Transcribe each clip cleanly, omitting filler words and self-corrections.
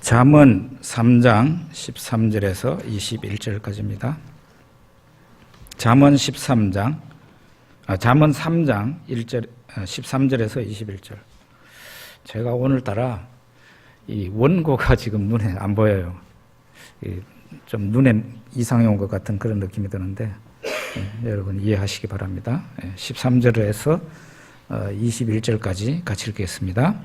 잠언 3장 13절에서 21절까지입니다. 잠언 3장 13절에서 21절. 제가 오늘따라 이 원고가 지금 눈에 안 보여요. 좀 눈에 이상이 온 것 같은 그런 느낌이 드는데 여러분 이해하시기 바랍니다. 13절에서 21절까지 같이 읽겠습니다.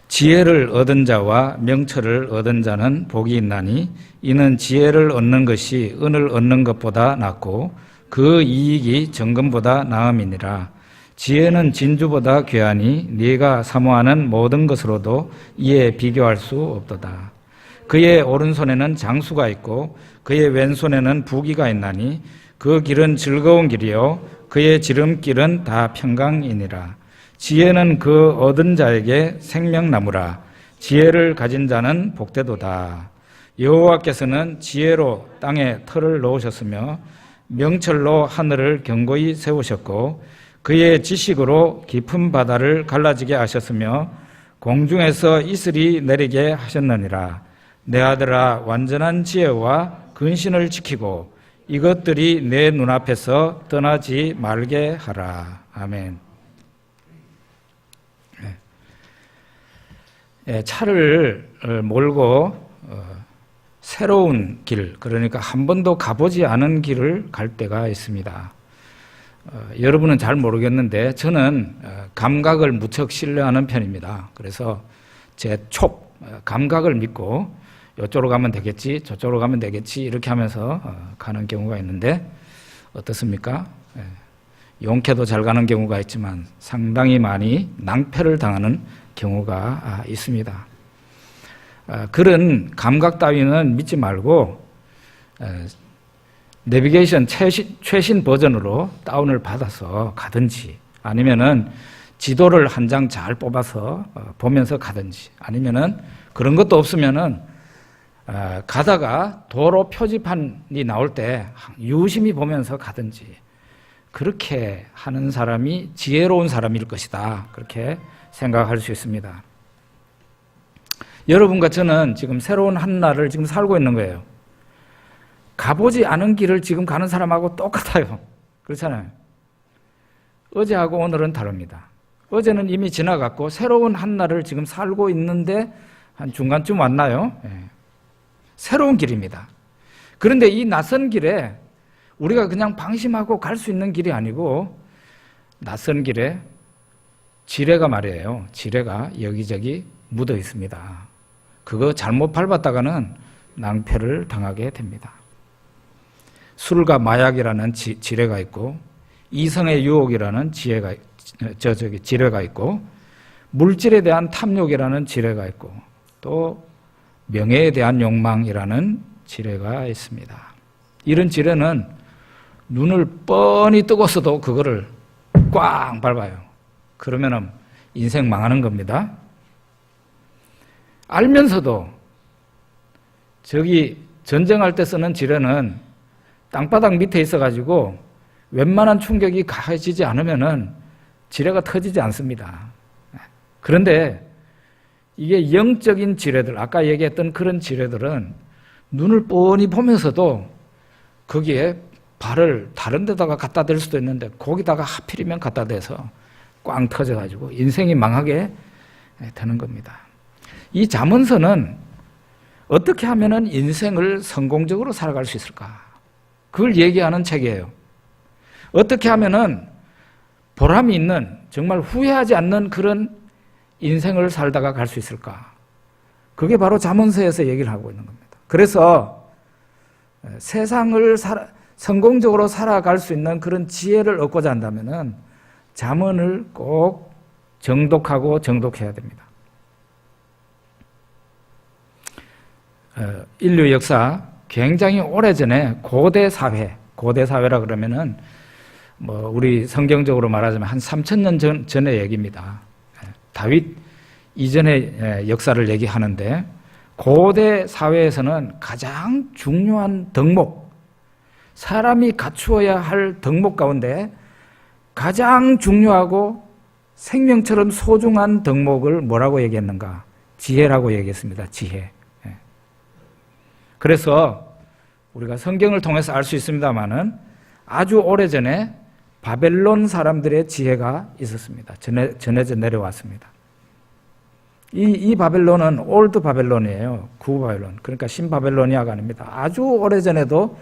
지혜를 얻은 자와 명철을 얻은 자는 복이 있나니 이는 지혜를 얻는 것이 은을 얻는 것보다 낫고 그 이익이 정금보다 나음이니라. 지혜는 진주보다 귀하니 네가 사모하는 모든 것으로도 이에 비교할 수 없도다. 그의 오른손에는 장수가 있고 그의 왼손에는 부귀가 있나니 그 길은 즐거운 길이요 그의 지름길은 다 평강이니라. 지혜는 그 얻은 자에게 생명나무라. 지혜를 가진 자는 복되도다. 여호와께서는 지혜로 땅에 터를 놓으셨으며 명철로 하늘을 견고히 세우셨고 그의 지식으로 깊은 바다를 갈라지게 하셨으며 공중에서 이슬이 내리게 하셨느니라. 내 아들아, 완전한 지혜와 근신을 지키고 이것들이 내 눈앞에서 떠나지 말게 하라. 아멘. 차를 몰고 새로운 길, 그러니까 한 번도 가보지 않은 길을 갈 때가 있습니다. 여러분은 잘 모르겠는데 저는 감각을 무척 신뢰하는 편입니다. 그래서 제 감각을 믿고 이쪽으로 가면 되겠지, 저쪽으로 가면 되겠지 이렇게 하면서 가는 경우가 있는데 어떻습니까? 용케도 잘 가는 경우가 있지만 상당히 많이 낭패를 당하는 경우가 있습니다. 그런 감각 따위는 믿지 말고 내비게이션 최신 버전으로 다운을 받아서 가든지 아니면은 지도를 한 장 잘 뽑아서 보면서 가든지 아니면은 그런 것도 없으면은 가다가 도로 표지판이 나올 때 유심히 보면서 가든지 그렇게 하는 사람이 지혜로운 사람일 것이다. 그렇게 생각할 수 있습니다. 여러분과 저는 지금 새로운 한 날을 지금 살고 있는 거예요. 가보지 않은 길을 지금 가는 사람하고 똑같아요. 그렇잖아요. 어제하고 오늘은 다릅니다. 어제는 이미 지나갔고 새로운 한 날을 지금 살고 있는데 한 중간쯤 왔나요? 새로운 길입니다. 그런데 이 낯선 길에 우리가 그냥 방심하고 갈 수 있는 길이 아니고 낯선 길에 지뢰가 말이에요. 지뢰가 여기저기 묻어 있습니다. 그거 잘못 밟았다가는 낭패를 당하게 됩니다. 술과 마약이라는 지뢰가 있고 이성의 유혹이라는 지뢰가 있고 물질에 대한 탐욕이라는 지뢰가 있고 또 명예에 대한 욕망이라는 지뢰가 있습니다. 이런 지뢰는 눈을 뻔히 뜨고서도 그거를 꽝 밟아요. 그러면 인생 망하는 겁니다. 알면서도 저기 전쟁할 때 쓰는 지뢰는 땅바닥 밑에 있어가지고 웬만한 충격이 가해지지 않으면은 지뢰가 터지지 않습니다. 그런데 이게 영적인 지뢰들, 아까 얘기했던 그런 지뢰들은 눈을 뻔히 보면서도 거기에 발을 다른 데다가 갖다 댈 수도 있는데 거기다가 하필이면 갖다 대서 꽝 터져가지고 인생이 망하게 되는 겁니다. 이 잠언서는 어떻게 하면 인생을 성공적으로 살아갈 수 있을까? 그걸 얘기하는 책이에요. 어떻게 하면 보람이 있는 정말 후회하지 않는 그런 인생을 살다가 갈 수 있을까? 그게 바로 잠언서에서 얘기를 하고 있는 겁니다. 그래서 세상을 성공적으로 살아갈 수 있는 그런 지혜를 얻고자 한다면은 잠언을 꼭 정독하고 정독해야 됩니다. 인류 역사 굉장히 오래전에 고대 사회라 그러면은 우리 성경적으로 말하자면 한 3,000년 전의 얘기입니다. 다윗 이전의 역사를 얘기하는데 고대 사회에서는 가장 중요한 덕목, 사람이 갖추어야 할 덕목 가운데 가장 중요하고 생명처럼 소중한 덕목을 뭐라고 얘기했는가? 지혜라고 얘기했습니다. 지혜. 그래서 우리가 성경을 통해서 알 수 있습니다만은 아주 오래전에 바벨론 사람들의 지혜가 있었습니다. 전해져 내려왔습니다. 이 바벨론은 올드 바벨론이에요. 구 바벨론. 그러니까 신 바벨로니아가 아닙니다. 아주 오래전에도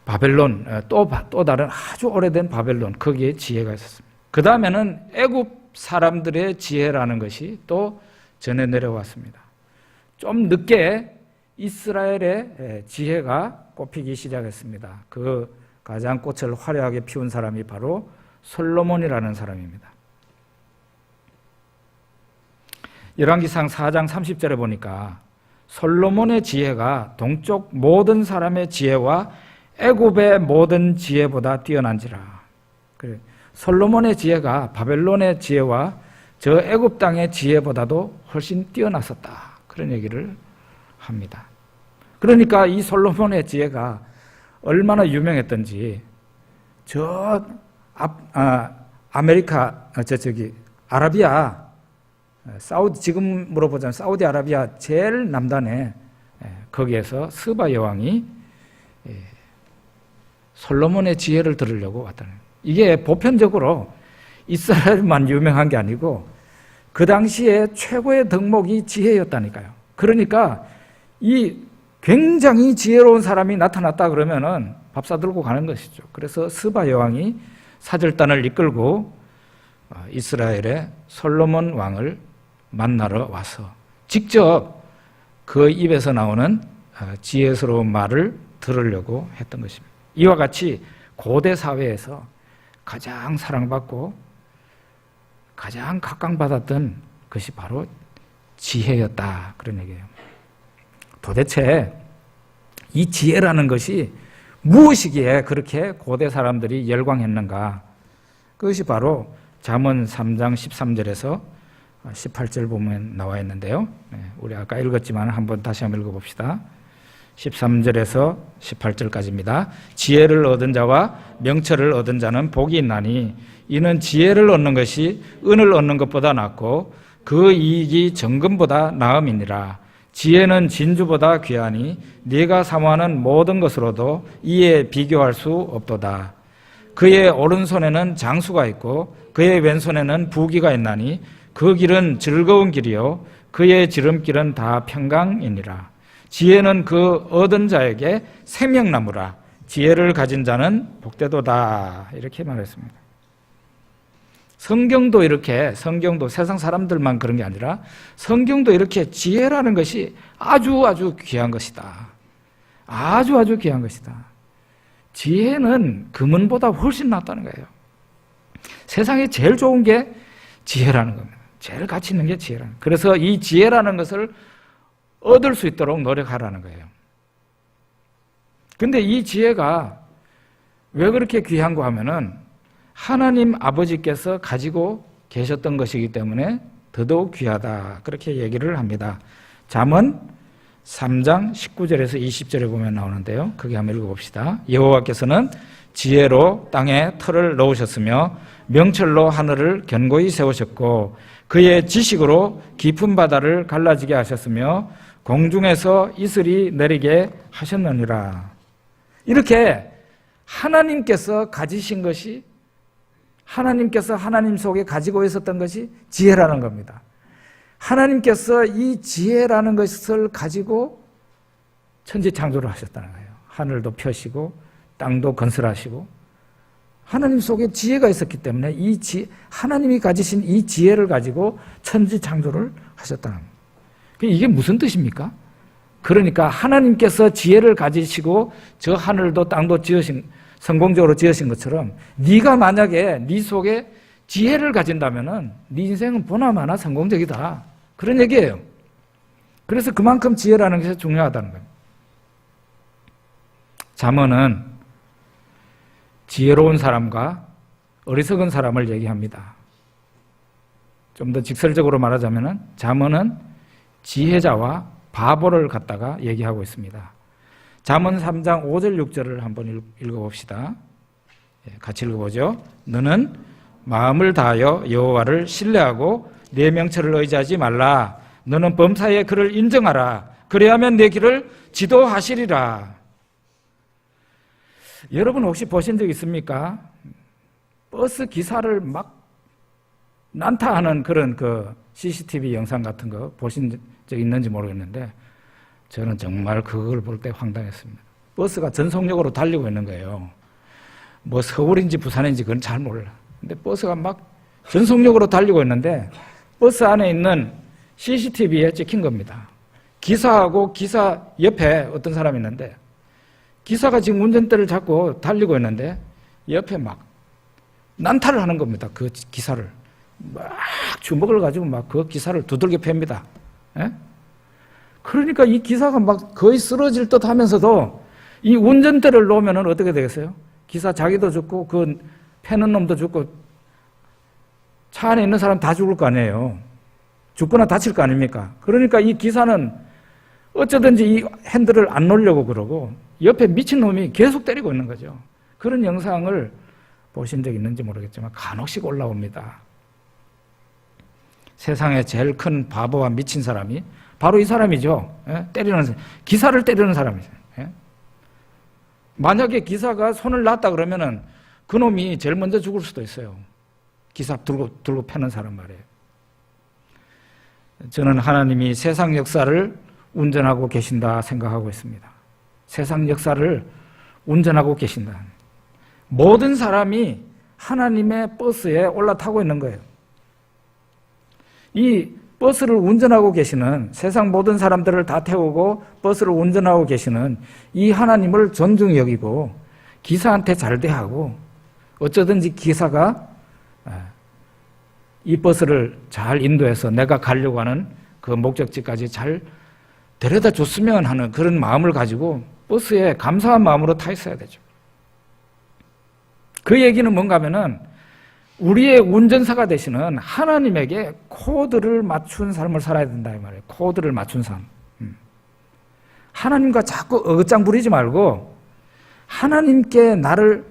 바벨론, 또 다른 아주 오래된 바벨론, 거기에 지혜가 있었습니다. 그 다음에는 애굽 사람들의 지혜라는 것이 또 전해 내려왔습니다. 좀 늦게 이스라엘의 지혜가 꼽히기 시작했습니다. 그 가장 꽃을 화려하게 피운 사람이 바로 솔로몬이라는 사람입니다. 열왕기상 4장 30절에 보니까 솔로몬의 지혜가 동쪽 모든 사람의 지혜와 애굽의 모든 지혜보다 뛰어난지라. 솔로몬의 지혜가 바벨론의 지혜와 저 애굽 땅의 지혜보다도 훨씬 뛰어났었다. 그런 얘기를 합니다. 그러니까 이 솔로몬의 지혜가 얼마나 유명했던지 아라비아, 지금으로 보자면 사우디아라비아 제일 남단에 거기에서 스바 여왕이 솔로몬의 지혜를 들으려고 왔다는 거예요. 이게 보편적으로 이스라엘만 유명한 게 아니고 그 당시에 최고의 덕목이 지혜였다니까요. 그러니까 이 굉장히 지혜로운 사람이 나타났다 그러면은 밥 사들고 가는 것이죠. 그래서 스바 여왕이 사절단을 이끌고 이스라엘의 솔로몬 왕을 만나러 와서 직접 그 입에서 나오는 지혜스러운 말을 들으려고 했던 것입니다. 이와 같이 고대 사회에서 가장 사랑받고 가장 각광받았던 것이 바로 지혜였다. 그런 얘기예요. 도대체 이 지혜라는 것이 무엇이기에 그렇게 고대 사람들이 열광했는가? 그것이 바로 잠언 3장 13절에서 18절 보면 나와 있는데요. 우리 아까 읽었지만 한번 다시 한번 읽어봅시다. 13절에서 18절까지입니다. 지혜를 얻은 자와 명철을 얻은 자는 복이 있나니 이는 지혜를 얻는 것이 은을 얻는 것보다 낫고 그 이익이 정금보다 나음이니라. 지혜는 진주보다 귀하니 네가 사모하는 모든 것으로도 이에 비교할 수 없도다. 그의 오른손에는 장수가 있고 그의 왼손에는 부귀가 있나니 그 길은 즐거운 길이요 그의 지름길은 다 평강이니라. 지혜는 그 얻은 자에게 생명나무라. 지혜를 가진 자는 복되도다. 이렇게 말했습니다. 성경도 세상 사람들만 그런 게 아니라 성경도 이렇게 지혜라는 것이 아주 귀한 것이다. 아주 귀한 것이다. 지혜는 금은보다 훨씬 낫다는 거예요. 세상에 제일 좋은 게 지혜라는 겁니다. 제일 가치 있는 게 지혜라는 거예요. 그래서 이 지혜라는 것을 얻을 수 있도록 노력하라는 거예요. 근데 이 지혜가 왜 그렇게 귀한가 하면은 하나님 아버지께서 가지고 계셨던 것이기 때문에 더더욱 귀하다. 그렇게 얘기를 합니다. 잠언 3장 19절에서 20절에 보면 나오는데요. 그게 한번 읽어봅시다. 여호와께서는 지혜로 땅에 터를 넣으셨으며 명철로 하늘을 견고히 세우셨고 그의 지식으로 깊은 바다를 갈라지게 하셨으며 공중에서 이슬이 내리게 하셨느니라. 이렇게 하나님께서 가지신 것이 하나님께서 하나님 속에 가지고 있었던 것이 지혜라는 겁니다. 하나님께서 이 지혜라는 것을 가지고 천지창조를 하셨다는 거예요. 하늘도 펴시고 땅도 건설하시고 하나님 속에 지혜가 있었기 때문에 하나님이 가지신 이 지혜를 가지고 천지창조를 하셨다는 겁니다. 이게 무슨 뜻입니까? 그러니까 하나님께서 지혜를 가지시고 저 하늘도 땅도 성공적으로 지으신 것처럼 네가 만약에 네 속에 지혜를 가진다면은 네 인생은 보나마나 성공적이다. 그런 얘기예요. 그래서 그만큼 지혜라는 것이 중요하다는 거예요. 잠언은 지혜로운 사람과 어리석은 사람을 얘기합니다. 좀 더 직설적으로 말하자면은 잠언은 지혜자와 바보를 갖다가 얘기하고 있습니다. 잠언 3장 5절 6절을 한번 읽어봅시다. 같이 읽어보죠. 너는 마음을 다하여 여호와를 신뢰하고 내 명철을 의지하지 말라. 너는 범사에 그를 인정하라. 그래야만 내 길을 지도하시리라. 여러분 혹시 보신 적 있습니까? 버스 기사를 막 난타하는 그런 그 CCTV 영상 같은 거 보신 적 있는지 모르겠는데 저는 정말 그걸 볼 때 황당했습니다. 버스가 전속력으로 달리고 있는 거예요. 뭐 서울인지 부산인지 그건 잘 몰라. 근데 버스가 막 전속력으로 달리고 있는데 버스 안에 있는 CCTV에 찍힌 겁니다. 기사하고 기사 옆에 어떤 사람이 있는데 기사가 지금 운전대를 잡고 달리고 있는데 옆에 막 난타를 하는 겁니다. 그 기사를. 막 주먹을 가지고 막 그 기사를 두들겨 팹니다. 예? 그러니까 이 기사가 막 거의 쓰러질 듯 하면서도 이 운전대를 놓으면 어떻게 되겠어요? 기사 자기도 죽고 그 패는 놈도 죽고 차 안에 있는 사람 다 죽을 거 아니에요. 죽거나 다칠 거 아닙니까? 그러니까 이 기사는 어쩌든지 이 핸들을 안 놓으려고 그러고 옆에 미친놈이 계속 때리고 있는 거죠. 그런 영상을 보신 적 있는지 모르겠지만 간혹씩 올라옵니다. 세상에 제일 큰 바보와 미친 사람이 바로 이 사람이죠. 예? 때리는 사람. 기사를 때리는 사람이죠. 예? 만약에 기사가 손을 놨다 그러면은 그놈이 제일 먼저 죽을 수도 있어요. 기사 들고 패는 사람 말이에요. 저는 하나님이 세상 역사를 운전하고 계신다 생각하고 있습니다. 세상 역사를 운전하고 계신다. 모든 사람이 하나님의 버스에 올라타고 있는 거예요. 이 버스를 운전하고 계시는 세상 모든 사람들을 다 태우고 버스를 운전하고 계시는 이 하나님을 존중히 여기고 기사한테 잘 대하고 어쩌든지 기사가 이 버스를 잘 인도해서 내가 가려고 하는 그 목적지까지 잘 데려다 줬으면 하는 그런 마음을 가지고 버스에 감사한 마음으로 타 있어야 되죠. 그 얘기는 뭔가 하면은 우리의 운전사가 되시는 하나님에게 코드를 맞춘 삶을 살아야 된다 이 말이에요. 코드를 맞춘 삶. 하나님과 자꾸 어긋장 부리지 말고 하나님께 나를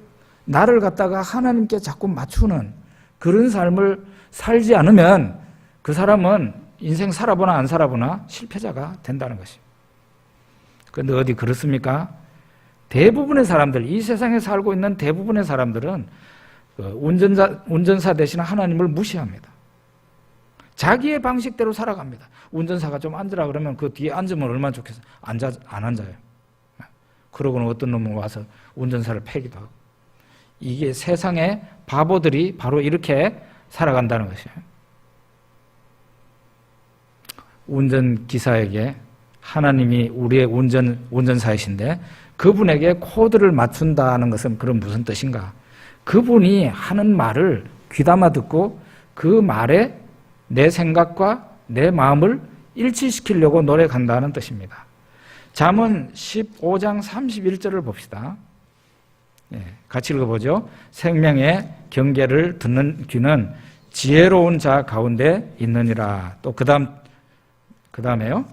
갖다가 하나님께 자꾸 맞추는 그런 삶을 살지 않으면 그 사람은 인생 살아보나 안 살아보나 실패자가 된다는 것이에요. 그런데 어디 그렇습니까? 대부분의 사람들, 이 세상에 살고 있는 대부분의 사람들은 운전사 대신 하나님을 무시합니다. 자기의 방식대로 살아갑니다. 운전사가 좀 앉으라 그러면 그 뒤에 앉으면 얼마나 좋겠어요. 안 앉아요. 그러고는 어떤 놈은 와서 운전사를 패기도 하고. 이게 세상의 바보들이 바로 이렇게 살아간다는 것이에요. 운전기사에게 하나님이 우리의 운전사이신데 그분에게 코드를 맞춘다는 것은 그런 무슨 뜻인가? 그분이 하는 말을 귀담아 듣고 그 말에 내 생각과 내 마음을 일치시키려고 노력한다는 뜻입니다. 잠언 15장 31절을 봅시다. 같이 읽어보죠. 생명의 경계를 듣는 귀는 지혜로운 자 가운데 있느니라. 또 그 다음에요.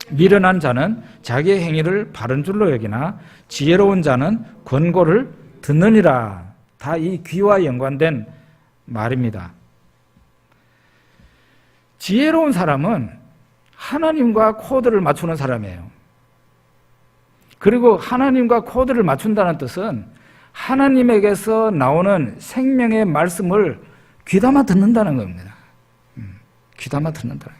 미련한 자는 자기의 행위를 바른 줄로 여기나 지혜로운 자는 권고를 듣느니라. 다 이 귀와 연관된 말입니다. 지혜로운 사람은 하나님과 코드를 맞추는 사람이에요. 그리고 하나님과 코드를 맞춘다는 뜻은 하나님에게서 나오는 생명의 말씀을 귀담아 듣는다는 겁니다. 귀담아 듣는다.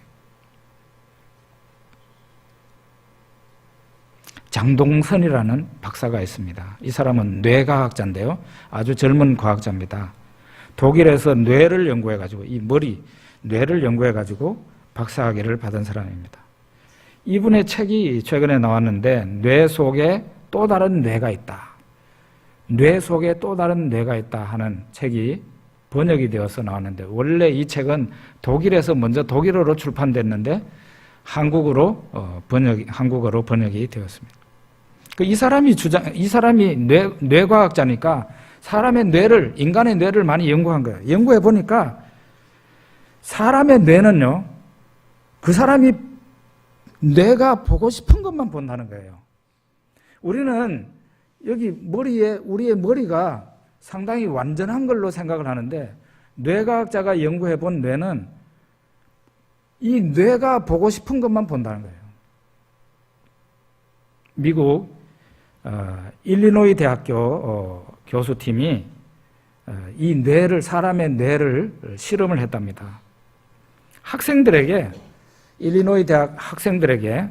장동선이라는 박사가 있습니다. 이 사람은 뇌과학자인데요. 아주 젊은 과학자입니다. 독일에서 뇌를 연구해가지고 이 뇌를 연구해가지고 박사학위를 받은 사람입니다. 이분의 책이 최근에 나왔는데 뇌 속에 또 다른 뇌가 있다. 뇌 속에 또 다른 뇌가 있다 하는 책이 번역이 되어서 나왔는데 원래 이 책은 독일에서 먼저 독일어로 출판됐는데 한국어로 번역이 되었습니다. 이 사람이 뇌과학자니까 사람의 인간의 뇌를 많이 연구한 거예요. 연구해 보니까 사람의 뇌는요, 그 사람이 뇌가 보고 싶은 것만 본다는 거예요. 우리는 여기 우리의 머리가 상당히 완전한 걸로 생각을 하는데 뇌과학자가 연구해 본 뇌는 이 뇌가 보고 싶은 것만 본다는 거예요. 미국 일리노이 대학교 교수팀이 이 뇌를, 사람의 뇌를 실험을 했답니다. 학생들에게, 일리노이 대학 학생들에게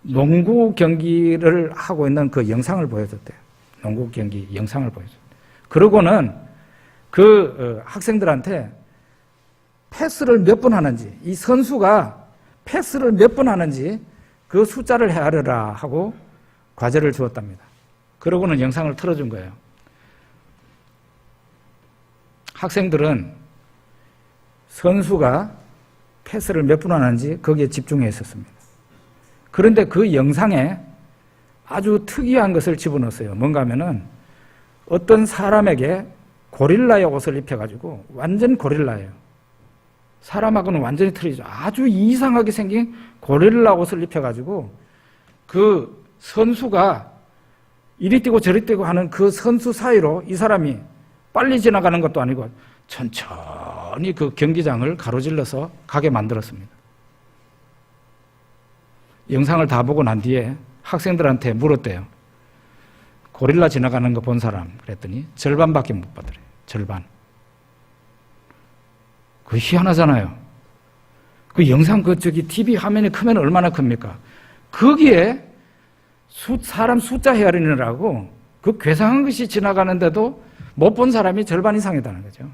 농구 경기를 하고 있는 그 영상을 보여줬대요. 농구 경기 영상을 보여줬대요. 그러고는 그 학생들한테 패스를 몇 번 하는지, 이 선수가 패스를 몇 번 하는지 그 숫자를 헤아려라 하고 과제를 주었답니다. 그러고는 영상을 틀어준 거예요. 학생들은 선수가 패스를 몇 번 하는지 거기에 집중해 있었습니다. 그런데 그 영상에 아주 특이한 것을 집어넣었어요. 뭔가 하면은 어떤 사람에게 고릴라의 옷을 입혀가지고, 완전 고릴라예요. 사람하고는 완전히 틀리죠. 아주 이상하게 생긴 고릴라 옷을 입혀가지고 그 선수가 이리 뛰고 저리 뛰고 하는 그 선수 사이로 이 사람이 빨리 지나가는 것도 아니고 천천히 그 경기장을 가로질러서 가게 만들었습니다. 영상을 다 보고 난 뒤에 학생들한테 물었대요. 고릴라 지나가는 거 본 사람? 그랬더니 절반밖에 못 받으래요. 절반. 그 희한하잖아요. 그 영상 TV 화면이 크면 얼마나 큽니까? 거기에 사람 숫자 헤아리느라고 그 괴상한 것이 지나가는데도 못 본 사람이 절반 이상이다는 거죠.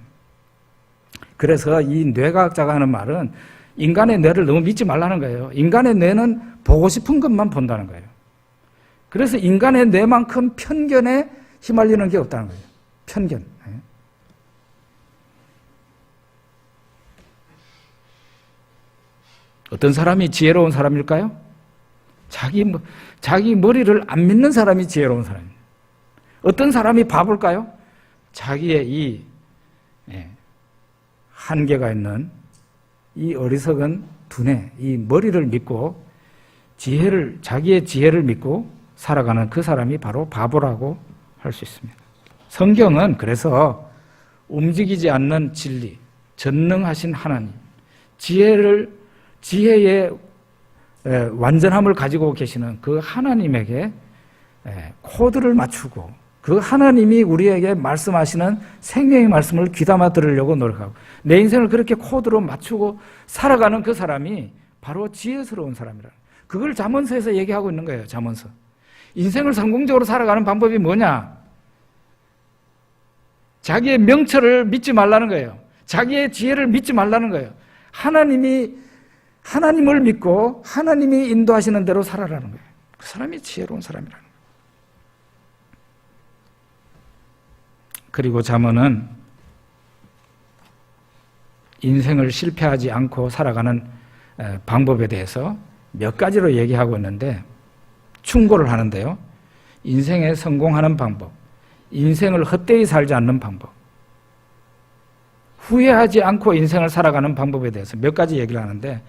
그래서 이 뇌과학자가 하는 말은 인간의 뇌를 너무 믿지 말라는 거예요. 인간의 뇌는 보고 싶은 것만 본다는 거예요. 그래서 인간의 뇌만큼 편견에 휘말리는 게 없다는 거예요. 편견. 어떤 사람이 지혜로운 사람일까요? 자기 머리를 안 믿는 사람이 지혜로운 사람입니다. 어떤 사람이 바볼까요? 자기의 이 한계가 있는 이 어리석은 두뇌, 이 머리를 믿고 자기의 지혜를 믿고 살아가는 그 사람이 바로 바보라고 할 수 있습니다. 성경은 그래서 움직이지 않는 진리, 전능하신 하나님, 지혜의 완전함을 가지고 계시는 그 하나님에게 코드를 맞추고 그 하나님이 우리에게 말씀하시는 생명의 말씀을 귀담아 들으려고 노력하고 내 인생을 그렇게 코드로 맞추고 살아가는 그 사람이 바로 지혜스러운 사람이라. 그걸 잠언서에서 얘기하고 있는 거예요. 잠언서. 인생을 성공적으로 살아가는 방법이 뭐냐? 자기의 명철을 믿지 말라는 거예요. 자기의 지혜를 믿지 말라는 거예요. 하나님을 믿고 하나님이 인도하시는 대로 살아라는 거예요. 그 사람이 지혜로운 사람이라는 거예요. 그리고 잠언은 인생을 실패하지 않고 살아가는 방법에 대해서 몇 가지로 얘기하고 있는데 충고를 하는데요. 인생에 성공하는 방법, 인생을 헛되이 살지 않는 방법, 후회하지 않고 인생을 살아가는 방법에 대해서 몇 가지 얘기를 하는데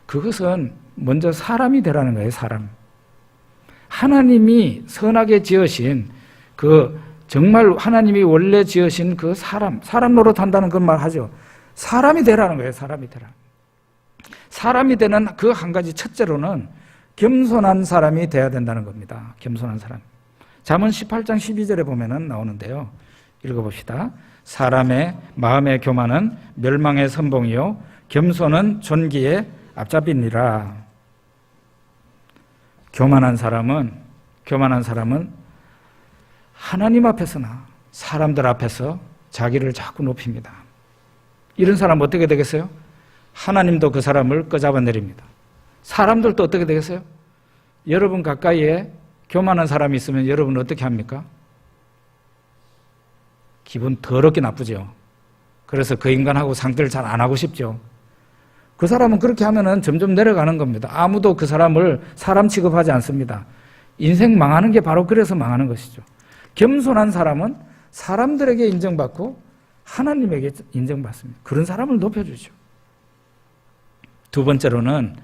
그것은 먼저 사람이 되라는 거예요. 사람. 하나님이 선하게 지으신 정말 하나님이 원래 지으신 그 사람 노릇한다는 그 말 하죠. 사람이 되라는 거예요. 사람이 되라. 사람이 되는 그 한 가지 첫째로는 겸손한 사람이 돼야 된다는 겁니다. 겸손한 사람. 잠언 18장 12절에 보면은 나오는데요. 읽어봅시다. 사람의 마음의 교만은 멸망의 선봉이요 겸손은 존귀의 앞잡이니라. 교만한 사람은 하나님 앞에서나 사람들 앞에서 자기를 자꾸 높입니다. 이런 사람은 어떻게 되겠어요? 하나님도 그 사람을 끄잡아 내립니다. 사람들도 어떻게 되겠어요? 여러분 가까이에 교만한 사람이 있으면 여러분 어떻게 합니까? 기분 더럽게 나쁘죠. 그래서 그 인간하고 상대를 잘 안 하고 싶죠. 그 사람은 그렇게 하면은 점점 내려가는 겁니다. 아무도 그 사람을 사람 취급하지 않습니다. 인생 망하는 게 바로 그래서 망하는 것이죠. 겸손한 사람은 사람들에게 인정받고 하나님에게 인정받습니다. 그런 사람을 높여주죠. 두 번째로는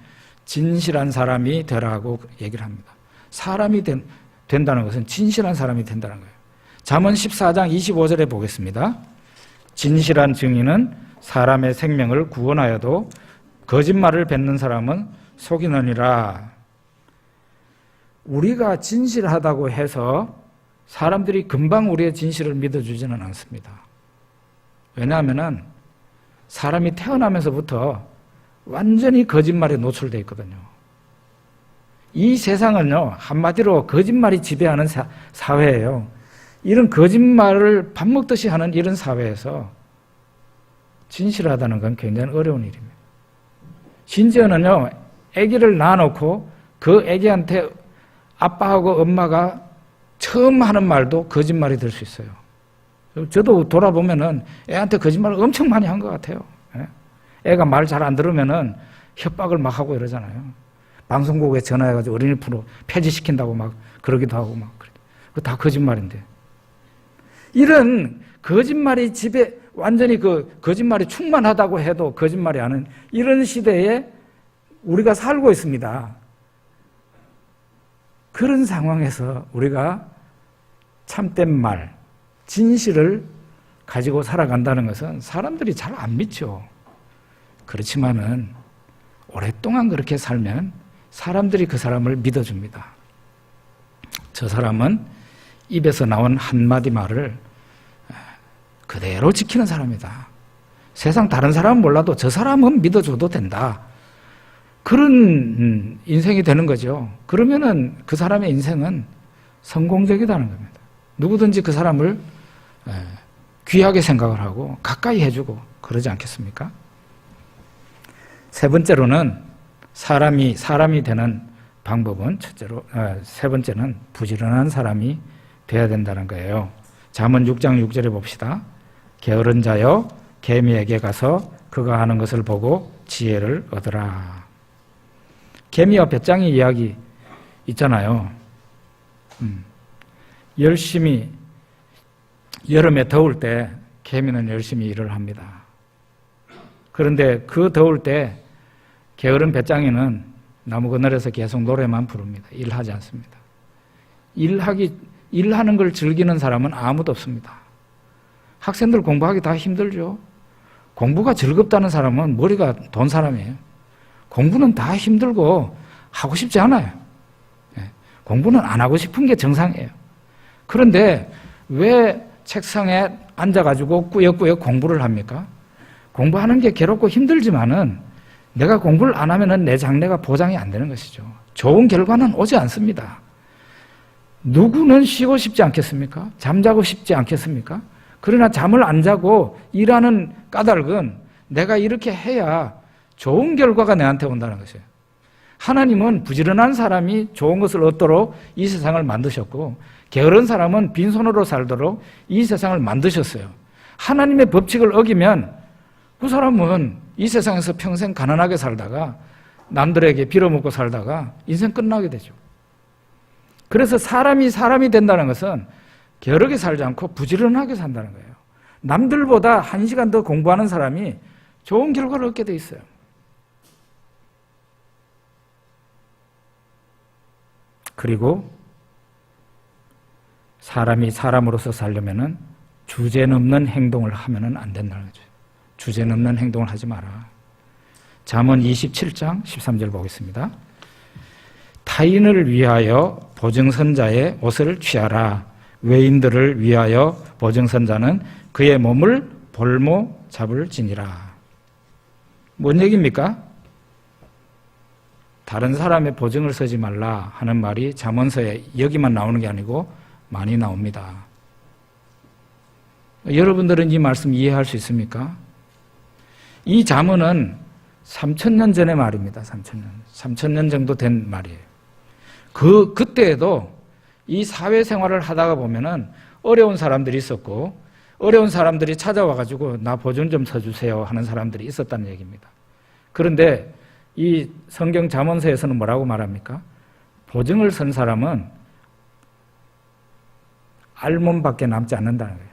진실한 사람이 되라고 얘기를 합니다. 사람이 된다는 것은 진실한 사람이 된다는 거예요. 잠언 14장 25절에 보겠습니다. 진실한 증인은 사람의 생명을 구원하여도 거짓말을 뱉는 사람은 속이느니라. 우리가 진실하다고 해서 사람들이 금방 우리의 진실을 믿어주지는 않습니다. 왜냐하면 사람이 태어나면서부터 완전히 거짓말에 노출되어 있거든요. 이 세상은요, 한마디로 거짓말이 지배하는 사회예요. 이런 거짓말을 밥 먹듯이 하는 이런 사회에서 진실하다는 건 굉장히 어려운 일입니다. 심지어는요, 아기를 낳아놓고 그 아기한테 아빠하고 엄마가 처음 하는 말도 거짓말이 될 수 있어요. 저도 돌아보면은 애한테 거짓말을 엄청 많이 한 것 같아요. 애가 말 잘 안 들으면은 협박을 막 하고 이러잖아요. 방송국에 전화해가지고 어린이 프로 폐지시킨다고 막 그러기도 하고 막 그래. 그거 다 거짓말인데. 이런 거짓말이 완전히 그 거짓말이 충만하다고 해도 거짓말이 아닌 이런 시대에 우리가 살고 있습니다. 그런 상황에서 우리가 참된 말, 진실을 가지고 살아간다는 것은 사람들이 잘 안 믿죠. 그렇지만은 오랫동안 그렇게 살면 사람들이 그 사람을 믿어줍니다. 저 사람은 입에서 나온 한마디 말을 그대로 지키는 사람이다. 세상 다른 사람은 몰라도 저 사람은 믿어줘도 된다. 그런 인생이 되는 거죠. 그러면은 그 사람의 인생은 성공적이다는 겁니다. 누구든지 그 사람을 귀하게 생각을 하고 가까이 해주고 그러지 않겠습니까? 세 번째로는 사람이 되는 방법은 세 번째는 부지런한 사람이 되어야 된다는 거예요. 잠언 6장 6절에 봅시다. 게으른 자여 개미에게 가서 그가 하는 것을 보고 지혜를 얻으라. 개미와 배짱이 이야기 있잖아요. 열심히 여름에 더울 때 개미는 열심히 일을 합니다. 그런데 그 더울 때 게으른 배짱이는 나무 그늘에서 계속 노래만 부릅니다. 일하지 않습니다. 일하는 걸 즐기는 사람은 아무도 없습니다. 학생들 공부하기 다 힘들죠. 공부가 즐겁다는 사람은 머리가 돈 사람이에요. 공부는 다 힘들고 하고 싶지 않아요. 공부는 안 하고 싶은 게 정상이에요. 그런데 왜 책상에 앉아가지고 꾸역꾸역 공부를 합니까? 공부하는 게 괴롭고 힘들지만은 내가 공부를 안 하면은 내 장래가 보장이 안 되는 것이죠. 좋은 결과는 오지 않습니다. 누구는 쉬고 싶지 않겠습니까? 잠자고 싶지 않겠습니까? 그러나 잠을 안 자고 일하는 까닭은 내가 이렇게 해야 좋은 결과가 내한테 온다는 것이에요. 하나님은 부지런한 사람이 좋은 것을 얻도록 이 세상을 만드셨고 게으른 사람은 빈손으로 살도록 이 세상을 만드셨어요. 하나님의 법칙을 어기면 그 사람은 이 세상에서 평생 가난하게 살다가 남들에게 빌어먹고 살다가 인생 끝나게 되죠. 그래서 사람이 된다는 것은 게으르게 살지 않고 부지런하게 산다는 거예요. 남들보다 1시간 더 공부하는 사람이 좋은 결과를 얻게 돼 있어요. 그리고 사람이 사람으로서 살려면은 주제넘는 행동을 하면은 안 된다는 거죠. 주제넘는 행동을 하지 마라. 잠언 27장 13절 보겠습니다. 타인을 위하여 보증선자의 옷을 취하라. 외인들을 위하여 보증선자는 그의 몸을 볼모 잡을지니라. 뭔 얘기입니까? 다른 사람의 보증을 서지 말라 하는 말이 잠언서에 여기만 나오는 게 아니고 많이 나옵니다. 여러분들은 이 말씀 이해할 수 있습니까? 이 잠언은 3,000년 전의 말입니다. 3,000년 정도 된 말이에요. 그때에도 이 사회생활을 하다가 보면은 어려운 사람들이 있었고 어려운 사람들이 찾아와가지고 나 보증 좀 서주세요 하는 사람들이 있었다는 얘기입니다. 그런데 이 성경 잠언서에서는 뭐라고 말합니까? 보증을 선 사람은 알몸밖에 남지 않는다는 거예요.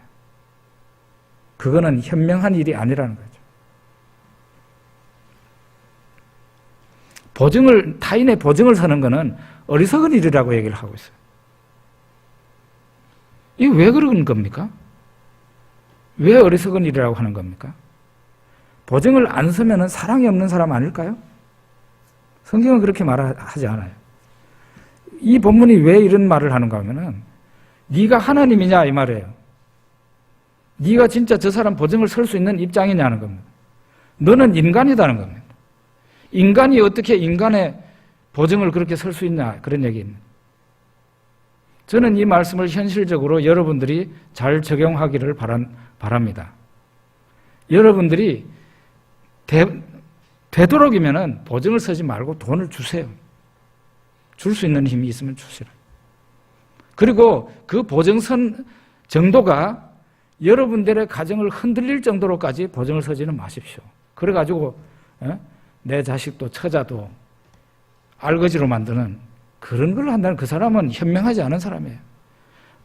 그거는 현명한 일이 아니라는 거죠. 타인의 보증을 서는 것은 어리석은 일이라고 얘기를 하고 있어요. 이게 왜 그런 겁니까? 왜 어리석은 일이라고 하는 겁니까? 보증을 안 서면은 사랑이 없는 사람 아닐까요? 성경은 그렇게 말하지 않아요. 이 본문이 왜 이런 말을 하는가 하면은 네가 하나님이냐 이 말이에요. 네가 진짜 저 사람 보증을 설 수 있는 입장이냐는 겁니다. 너는 인간이다는 겁니다. 인간이 어떻게 인간의 보증을 그렇게 설 수 있냐 그런 얘기입니다. 저는 이 말씀을 현실적으로 여러분들이 잘 적용하기를 바랍니다. 여러분들이 되도록이면은 보증을 서지 말고 돈을 주세요. 줄 수 있는 힘이 있으면 주시라. 그리고 그 보증선 정도가 여러분들의 가정을 흔들릴 정도로까지 보증을 서지는 마십시오. 그래가지고 내 자식도 처자도 알거지로 만드는 그런 걸 한다는 그 사람은 현명하지 않은 사람이에요.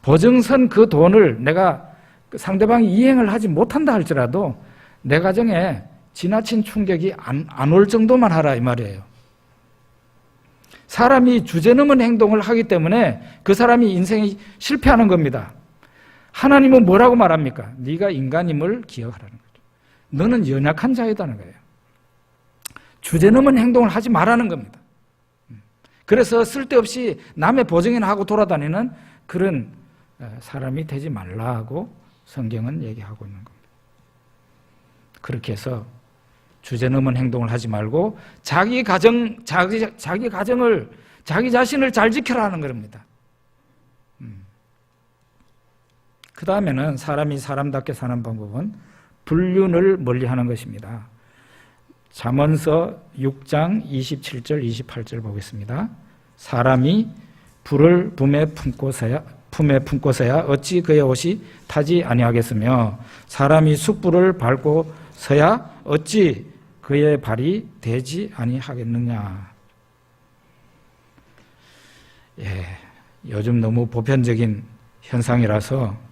보증선 그 돈을 내가 상대방이 이행을 하지 못한다 할지라도 내 가정에 지나친 충격이 안 올 정도만 하라 이 말이에요. 사람이 주제넘은 행동을 하기 때문에 그 사람이 인생이 실패하는 겁니다. 하나님은 뭐라고 말합니까? 네가 인간임을 기억하라는 거죠. 너는 연약한 자이다는 거예요. 주제넘은 행동을 하지 말라는 겁니다. 그래서 쓸데없이 남의 보증이나 하고 돌아다니는 그런 사람이 되지 말라고 성경은 얘기하고 있는 겁니다. 그렇게 해서 주제넘은 행동을 하지 말고 자기 가정을 자기 자신을 잘 지켜라는 겁니다. 그 다음에는 사람이 사람답게 사는 방법은 불륜을 멀리하는 것입니다. 잠언서 6장 27절 28절 보겠습니다. 사람이 불을 품에 품고서야 어찌 그의 옷이 타지 아니하겠으며 사람이 숯불을 밟고 서야 어찌 그의 발이 되지 아니하겠느냐. 예, 요즘 너무 보편적인 현상이라서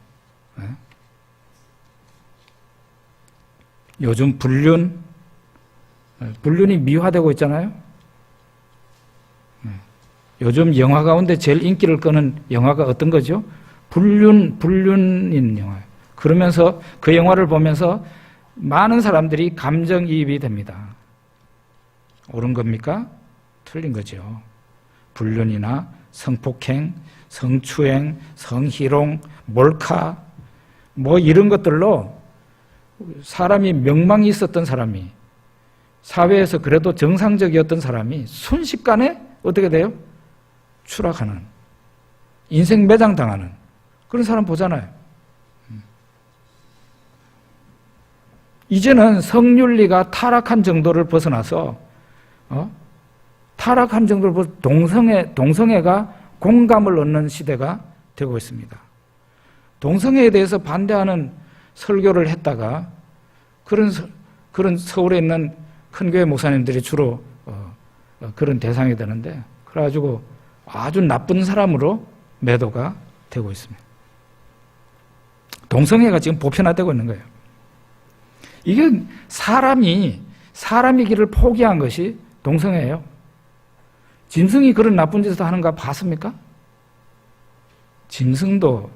요즘 불륜이 미화되고 있잖아요. 요즘 영화 가운데 제일 인기를 끄는 영화가 어떤 거죠? 불륜인 영화예요. 그러면서 그 영화를 보면서 많은 사람들이 감정이입이 됩니다. 옳은 겁니까? 틀린 거죠. 불륜이나 성폭행, 성추행, 성희롱, 몰카 뭐 이런 것들로 사람이 명망이 있었던 사람이 사회에서 그래도 정상적이었던 사람이 순식간에 어떻게 돼요? 추락하는, 인생 매장당하는 그런 사람 보잖아요. 이제는 성윤리가 타락한 정도를 벗어나서 타락한 정도를 벗어 동성애가 공감을 얻는 시대가 되고 있습니다. 동성애에 대해서 반대하는 설교를 했다가 그런 서울에 있는 큰 교회 목사님들이 주로 그런 대상이 되는데 그래가지고 아주 나쁜 사람으로 매도가 되고 있습니다. 동성애가 지금 보편화되고 있는 거예요. 이게 사람이 길을 포기한 것이 동성애예요. 짐승이 그런 나쁜 짓을 하는가 봤습니까? 짐승도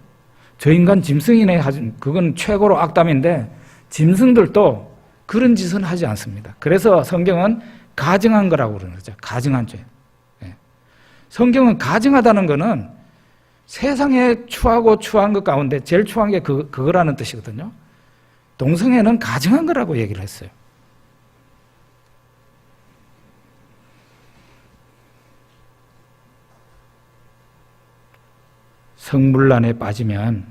저 인간 짐승이네 하진 그건 최고로 악담인데 짐승들도 그런 짓은 하지 않습니다. 그래서 성경은 가증한 거라고 그러는 거죠. 가증한 죄. 성경은 가증하다는 것은 세상에 추한 것 가운데 제일 추한 게 그거라는 뜻이거든요. 동성애는 가증한 거라고 얘기를 했어요. 성물란에 빠지면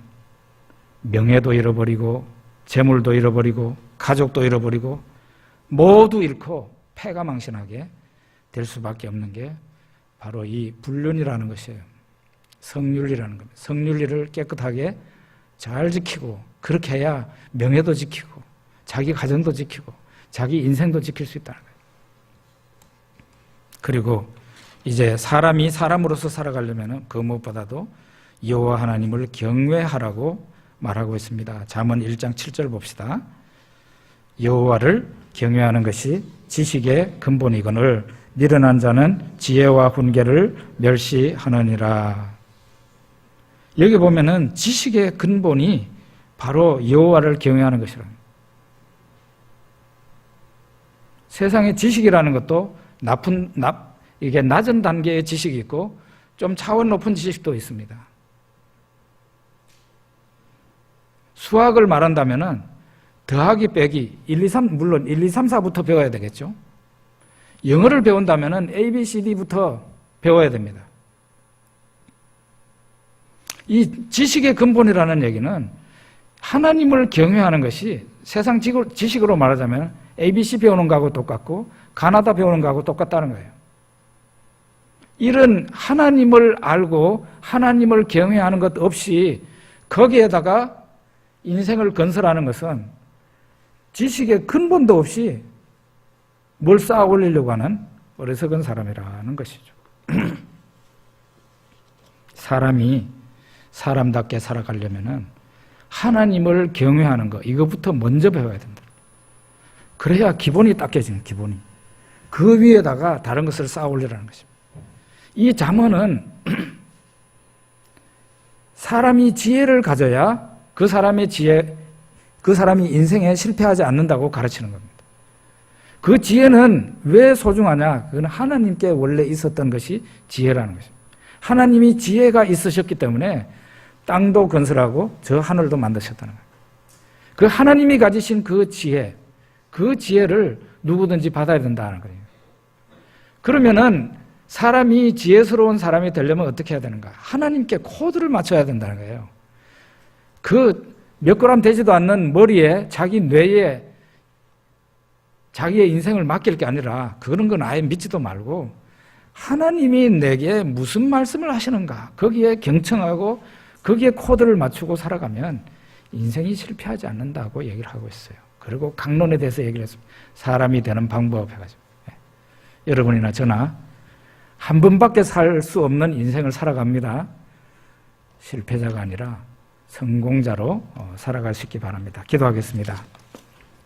명예도 잃어버리고 재물도 잃어버리고 가족도 잃어버리고 모두 잃고 패가망신하게 될 수밖에 없는 게 바로 이 불륜이라는 것이에요. 성윤리라는 겁니다. 성윤리를 깨끗하게 잘 지키고 그렇게 해야 명예도 지키고 자기 가정도 지키고 자기 인생도 지킬 수 있다는 거예요. 그리고 이제 사람이 사람으로서 살아가려면 그 무엇보다도 여호와 하나님을 경외하라고 말하고 있습니다. 잠언 1장 7절 봅시다. 여호와를 경외하는 것이 지식의 근본이거늘 미련한 자는 지혜와 훈계를 멸시하느니라. 여기 보면은 지식의 근본이 바로 여호와를 경외하는 것이랍니다. 세상의 지식이라는 것도 이게 낮은 단계의 지식이 있고 좀 차원 높은 지식도 있습니다. 수학을 말한다면은 더하기 빼기 1, 2, 3 물론 1, 2, 3, 4부터 배워야 되겠죠. 영어를 배운다면은 A, B, C, D부터 배워야 됩니다. 이 지식의 근본이라는 얘기는 하나님을 경외하는 것이 세상 지식으로 말하자면 ABC 배우는 거하고 똑같고 가나다 배우는 거하고 똑같다는 거예요. 이런 하나님을 알고 하나님을 경외하는 것 없이 거기에다가 인생을 건설하는 것은 지식의 근본도 없이 뭘 쌓아 올리려고 하는 어리석은 사람이라는 것이죠. 사람이 사람답게 살아가려면은 하나님을 경외하는 거, 이거부터 먼저 배워야 된다. 그래야 기본이 닦여지는 기본이. 그 위에다가 다른 것을 쌓아 올리라는 것입니다. 이 잠언은 사람이 지혜를 가져야 그 사람이 인생에 실패하지 않는다고 가르치는 겁니다. 그 지혜는 왜 소중하냐? 그건 하나님께 원래 있었던 것이 지혜라는 것입니다. 하나님이 지혜가 있으셨기 때문에 땅도 건설하고 저 하늘도 만드셨다는 거예요. 그 하나님이 가지신 그 지혜를 누구든지 받아야 된다는 거예요. 그러면은 사람이 지혜스러운 사람이 되려면 어떻게 해야 되는가? 하나님께 코드를 맞춰야 된다는 거예요. 그 몇 그램 되지도 않는 머리에 자기 뇌에 자기의 인생을 맡길 게 아니라 그런 건 아예 믿지도 말고 하나님이 내게 무슨 말씀을 하시는가? 거기에 경청하고 거기에 코드를 맞추고 살아가면 인생이 실패하지 않는다고 얘기를 하고 있어요. 그리고 강론에 대해서 얘기를 했습니다. 사람이 되는 방법 해가지고. 여러분이나 저나 한 번밖에 살 수 없는 인생을 살아갑니다. 실패자가 아니라 성공자로 살아갈 수 있기 바랍니다. 기도하겠습니다.